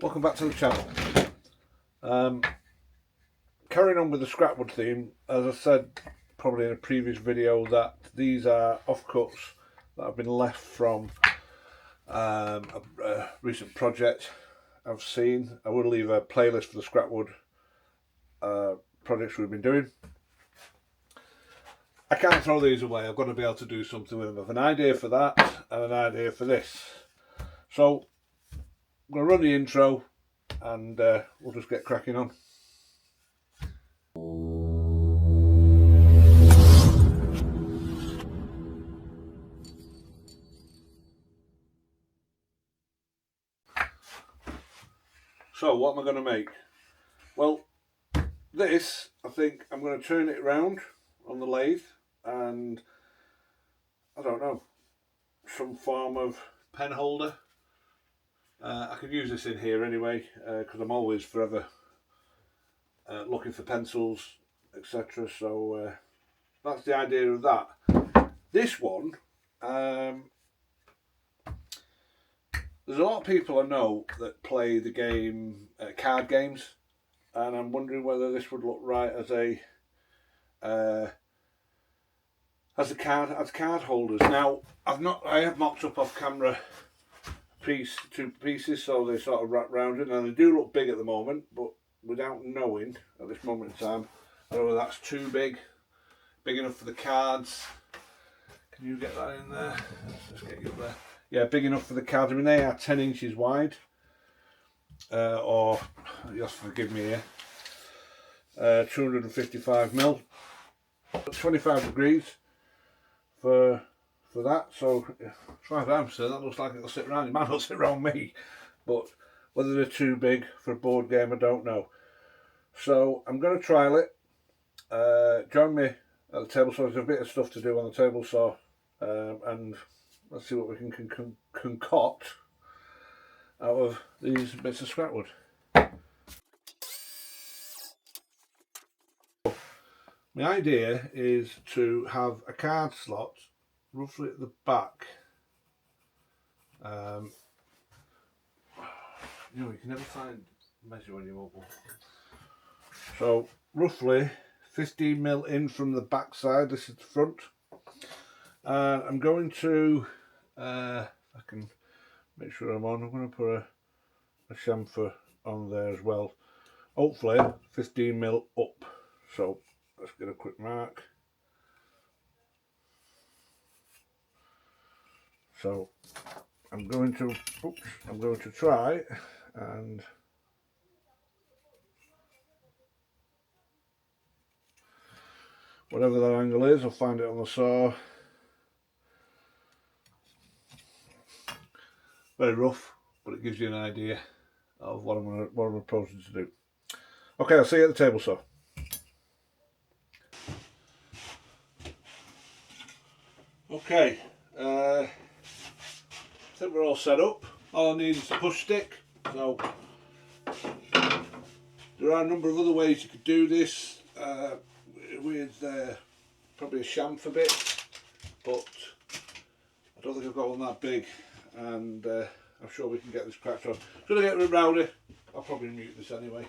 Welcome back to the channel. Carrying on with the scrapwood theme, as I said probably in a previous video, that these are offcuts that have been left from a recent project I've seen. I will leave a playlist for the scrapwood projects we've been doing. I can't throw these away. I've got to be able to do something with them. I have an idea for that and an idea for this. So I'm going to run the intro and we'll just get cracking on. So what am I going to make? Well, this, I think I'm going to turn it around on the lathe and, I don't know, some form of pen holder. I could use this in here anyway, because I'm always forever looking for pencils, etc. So that's the idea of that. This one, there's a lot of people I know that play the game, card games, and I'm wondering whether this would look right as a card holders. Now I have mocked up off camera two pieces, so they sort of wrap round it. Now they do look big at the moment, but without knowing at this moment in time, I don't know whether that's too big enough for the cards. Can you get that in there? Let's get you up there. Yeah, big enough for the cards. I mean, they are 10 inches wide, or you have to forgive me here, 255mm, 25 degrees for that. So as far as I'm concerned, that looks like it'll sit around. It might not sit around me, but whether they're too big for a board game, I don't know. So I'm going to trial it. Join me at the table saw. There's a bit of stuff to do on the table saw, and let's see what we can concoct out of these bits of scrapwood. My idea is to have a card slot roughly at the back. You know, you can never measure when you're mobile. So roughly 15mm in from the back side. This is the front. I'm going to, I can make sure I'm going to put a chamfer on there as well. Hopefully 15mm up. So let's get a quick mark. So I'm going to try and whatever that angle is, I'll find it on the saw. Very rough, but it gives you an idea of what I'm proposing to do. Okay, I'll see you at the table saw. Okay, I think we're all set up. All I need is a push stick. So there are a number of other ways you could do this with probably a chamfer bit, but I don't think I've got one that big, and I'm sure we can get this cracked on. It's going to get a bit rowdy. I'll probably mute this anyway.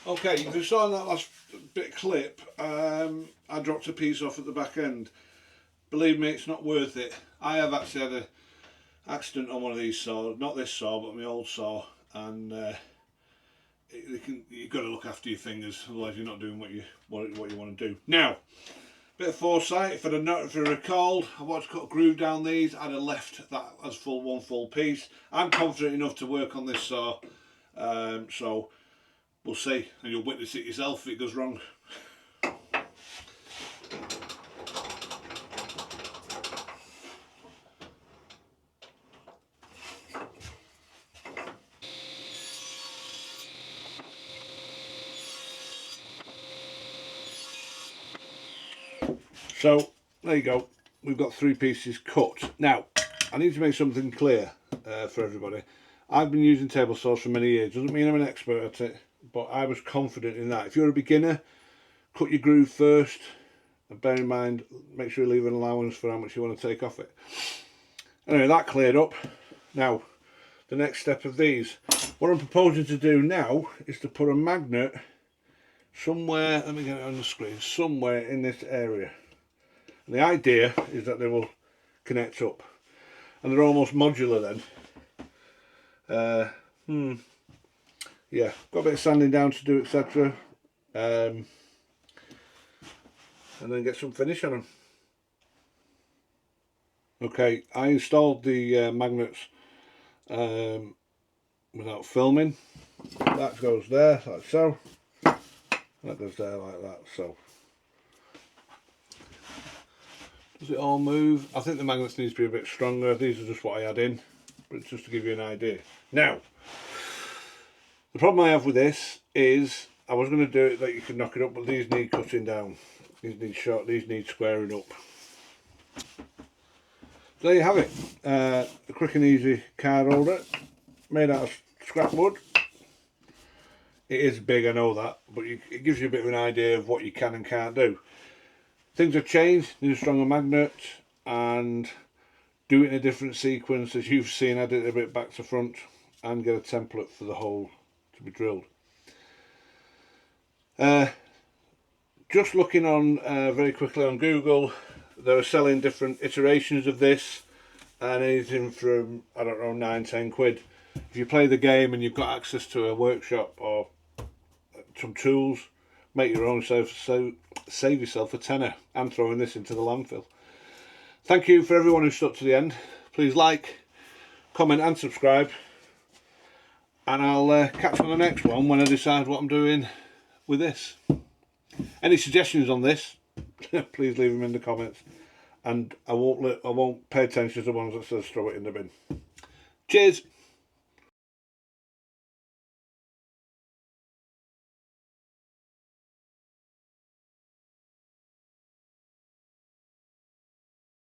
Okay, you saw in that last bit clip, I dropped a piece off at the back end. Believe me, it's not worth it. I have actually had an accident on one of these saws, not this saw, but my old saw, and you've got to look after your fingers, otherwise you're not doing what you want to do. Now, bit of foresight. If I recalled, I wanted to cut a groove down these, I'd have left that as one full piece. I'm confident enough to work on this saw, so we'll see, and you'll witness it yourself if it goes wrong. So there you go, we've got 3 pieces cut. Now I need to make something clear for everybody. I've been using table saws for many years. Doesn't mean I'm an expert at it, but I was confident in that. If you're a beginner, cut your groove first, and bear in mind, make sure you leave an allowance for how much you want to take off it. Anyway, that cleared up. Now, the next step of these. What I'm proposing to do now is to put a magnet somewhere, let me get it on the screen, somewhere in this area. And the idea is that they will connect up. And they're almost modular then. Yeah, got a bit of sanding down to do, etc. And then get some finish on them. Okay, I installed the magnets without filming. That goes there, like so. That goes there like that, so. Does it all move? I think the magnets need to be a bit stronger. These are just what I add in, but just to give you an idea. Now, the problem I have with this is I was going to do it that you can knock it up, but these need cutting down. These need short, these need squaring up. So there you have it. A quick and easy card holder made out of scrap wood. It is big, I know that, but it gives you a bit of an idea of what you can and can't do. Things have changed, need a stronger magnet, and do it in a different sequence. As you've seen, I did it a bit back to front and get a template for the hole to be drilled. Just looking on very quickly on Google, they were selling different iterations of this, and anything from, I don't know, 9-10 quid. If you play the game and you've got access to a workshop or some tools, make your own, so save yourself a tenner and throwing this into the landfill. Thank you for everyone who stuck to the end. Please like, comment and subscribe, and I'll catch you on the next one when I decide what I'm doing with this. Any suggestions on this, please leave them in the comments, and I won't pay attention to the ones that says throw it in the bin. Cheers.